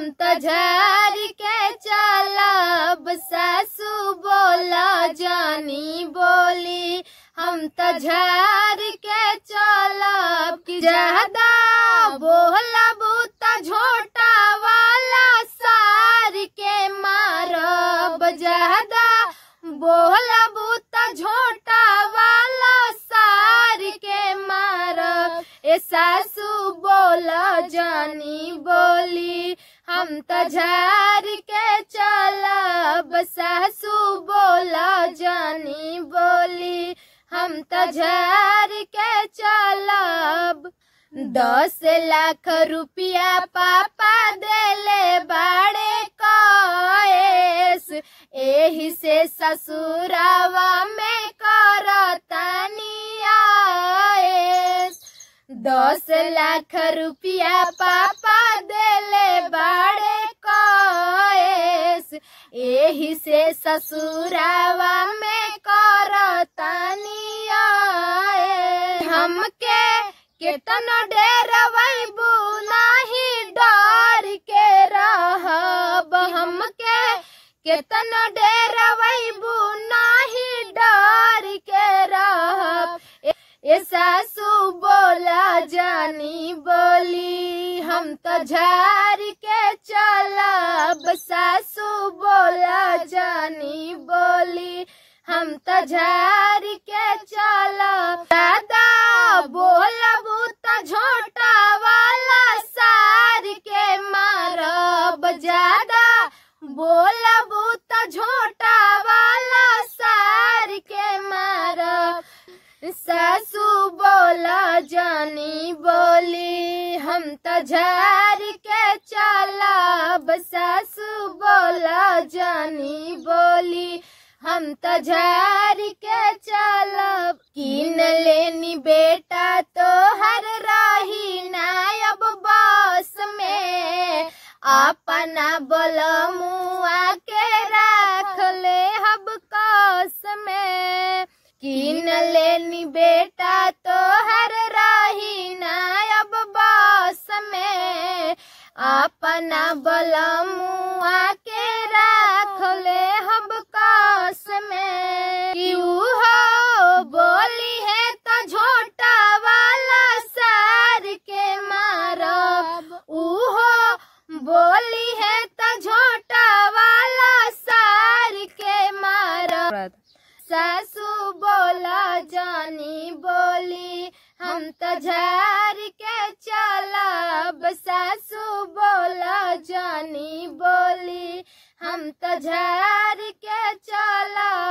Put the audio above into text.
हम तो झार के चलब सासू बोला जानी बोली। हम तो झार के चलब कि ज्यादा बोलब त झोटा वाला सार के मारब। ज्यादा बोलब त झोटा वाला सार के मारब। ए सासू बोला जानी बोली। हम तो झार के चलब सासू बोला जानी बोली। हम तो झार के चलब। 10 लाख रुपया पापा देले बाड़े कएस, एही से ससुरावा में करतानी आएस। 10 लाख रुपया पापा देले बाड़े कएस, एही से ससुरावा में करतानी आएस। हमके केतना डेरवैबू नाही डर के रहब। हमके केतना डेरवैबू नाही डर के रहब। ए सासू बोला जानी बोली। हम तो झार के चलब सासू बोला जानी बोली। हम तो झार के चलब। दादा बोलबू त झोटा वाला सार के मारब। ज्यादा बोलबू त झोटा वाला सार के मारब। सासू बोला जानी बोली। हम तो झार के चलब सासू बोला जानी बोली। हम तो झार के चलब। कीन लेनी बेटा तो हर रही नायब बस में, अपना बलमुआ के राख ले हब कस में। कीन लेनी बेटा तो हर रही नायब बस में, अपना बलमुआ के राख ले हब कस में। हो बोली है तो झोटा वाला सार के मारब। उहो बोली है तो झोटा वाला सार के मारब। सासू बोला जानी बोली। हम तो झार के चलब सासू बोला जानी बोली। हम तो झार के चलब।